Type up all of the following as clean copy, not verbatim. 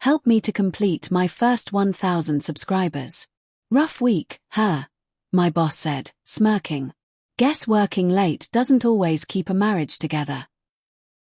Help me to complete my first 1,000 subscribers. Rough week, huh? My boss said, smirking. Guess working late doesn't always keep a marriage together.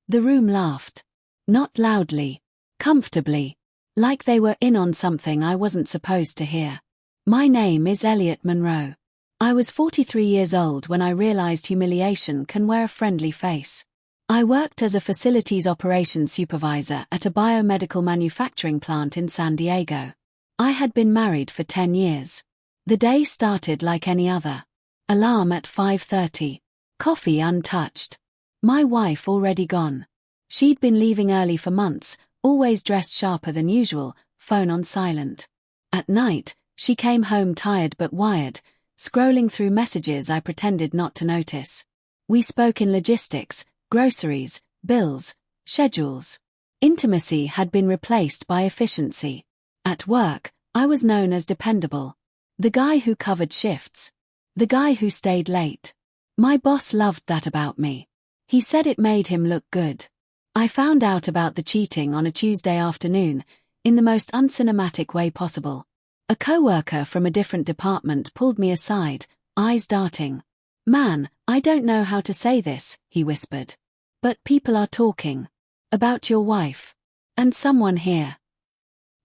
The room laughed. Not loudly. Comfortably. Like they were in on something I wasn't supposed to hear. My name is Elliot Monroe. I was 43 years old when I realized humiliation can wear a friendly face. I worked as a facilities operations supervisor at a biomedical manufacturing plant in San Diego. I had been married for 10 years. The day started like any other. Alarm at 5:30. Coffee untouched. My wife already gone. She'd been leaving early for months, always dressed sharper than usual, phone on silent. At night, she came home tired but wired, scrolling through messages I pretended not to notice. We spoke in logistics, groceries, bills, schedules. Intimacy had been replaced by efficiency. At work, I was known as dependable. The guy who covered shifts. The guy who stayed late. My boss loved that about me. He said it made him look good. I found out about the cheating on a Tuesday afternoon, in the most uncinematic way possible. A coworker from a different department pulled me aside, eyes darting. "Man, I don't know how to say this," he whispered. "But people are talking. About your wife. And someone here."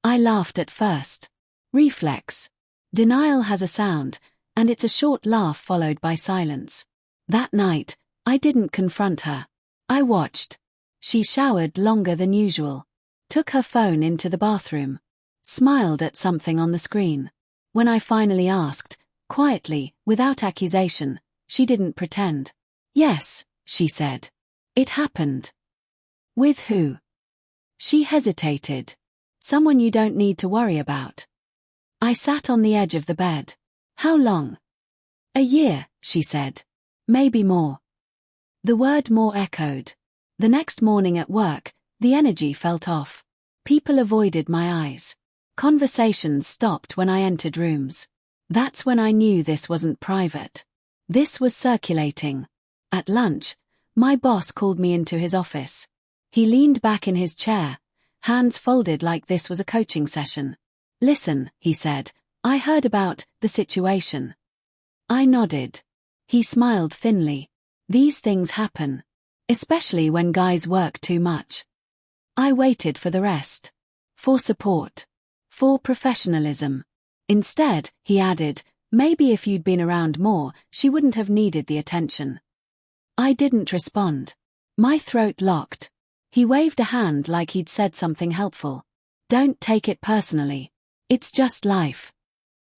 I laughed at first. Reflex. Denial has a sound, and it's a short laugh followed by silence. That night, I didn't confront her. I watched. She showered longer than usual. Took her phone into the bathroom. Smiled at something on the screen. When I finally asked, quietly, without accusation, she didn't pretend. "Yes," she said. "It happened." "With who?" She hesitated. "Someone you don't need to worry about." I sat on the edge of the bed. "How long?" "A year," she said. "Maybe more." The word more echoed. The next morning at work, the energy felt off. People avoided my eyes. Conversations stopped when I entered rooms. That's when I knew this wasn't private. This was circulating. At lunch, my boss called me into his office. He leaned back in his chair, hands folded like this was a coaching session. "Listen," he said, "I heard about the situation." I nodded. He smiled thinly. "These things happen. Especially when guys work too much." I waited for the rest. For support. For professionalism. Instead, he added, "Maybe if you'd been around more, she wouldn't have needed the attention." I didn't respond. My throat locked. He waved a hand like he'd said something helpful. "Don't take it personally. It's just life."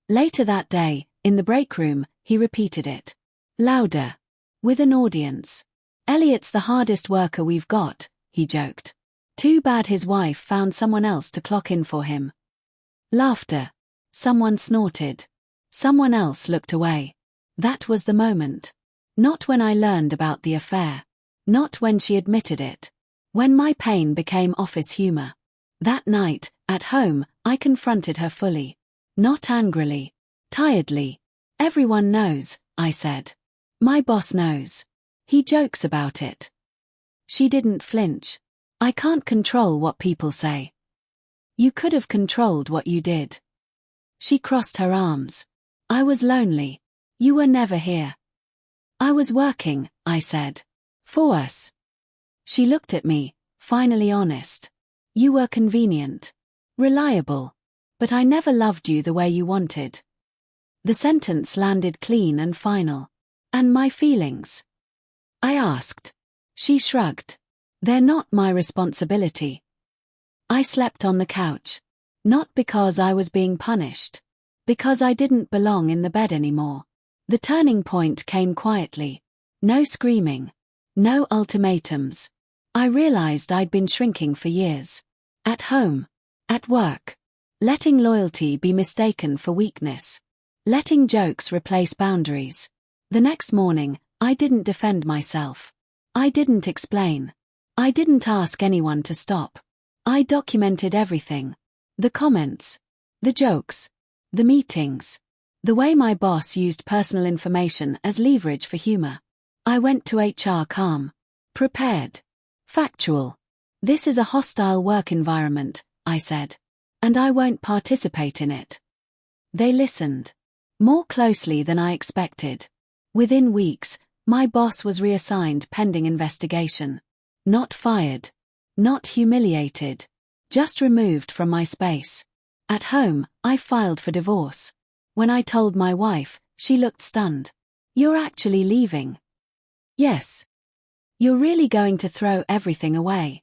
Later that day, in the break room, he repeated it. Louder. With an audience. "Elliot's the hardest worker we've got," he joked. "Too bad his wife found someone else to clock in for him." Laughter. Someone snorted. Someone else looked away. That was the moment. Not when I learned about the affair. Not when she admitted it. When my pain became office humor. That night, at home, I confronted her fully. Not angrily. Tiredly. "Everyone knows," I said. "My boss knows. He jokes about it." She didn't flinch. "I can't control what people say." "You could have controlled what you did." She crossed her arms. "I was lonely. You were never here." "I was working," I said. "For us." She looked at me, finally honest. "You were convenient. Reliable. But I never loved you the way you wanted." The sentence landed clean and final. "And my feelings?" I asked. She shrugged. "They're not my responsibility." I slept on the couch. Not because I was being punished. Because I didn't belong in the bed anymore. The turning point came quietly. No screaming. No ultimatums. I realized I'd been shrinking for years. At home. At work. Letting loyalty be mistaken for weakness. Letting jokes replace boundaries. The next morning, I didn't defend myself. I didn't explain. I didn't ask anyone to stop. I documented everything. The comments. The jokes. The meetings. The way my boss used personal information as leverage for humor. I went to HR calm. Prepared. Factual. "This is a hostile work environment," I said. and I won't participate in it. They listened. More closely than I expected. Within weeks, my boss was reassigned pending investigation. Not fired. Not humiliated. Just removed from my space. At home, I filed for divorce. When I told my wife, she looked stunned. "You're actually leaving?" "Yes." "You're really going to throw everything away?"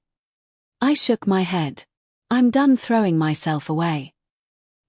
I shook my head. "I'm done throwing myself away."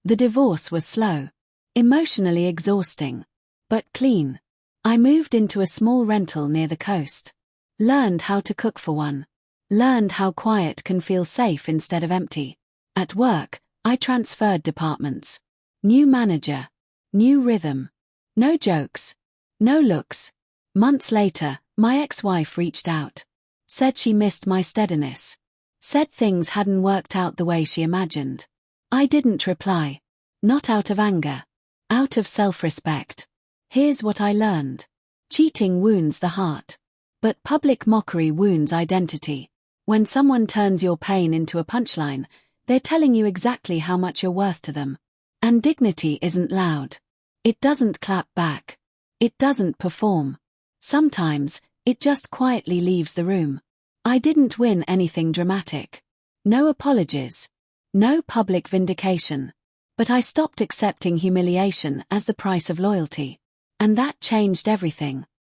The divorce was slow. Emotionally exhausting. But clean. I moved into a small rental near the coast. Learned how to cook for one. Learned how quiet can feel safe instead of empty. At work, I transferred departments. New manager. New rhythm. No jokes. No looks. Months later, my ex-wife reached out. Said she missed my steadiness. Said things hadn't worked out the way she imagined. I didn't reply. Not out of anger. Out of self-respect. Here's what I learned. Cheating wounds the heart. But public mockery wounds identity. When someone turns your pain into a punchline, they're telling you exactly how much you're worth to them. And dignity isn't loud. It doesn't clap back. It doesn't perform. Sometimes, it just quietly leaves the room. I didn't win anything dramatic. No apologies. No public vindication. But I stopped accepting humiliation as the price of loyalty. And that changed everything.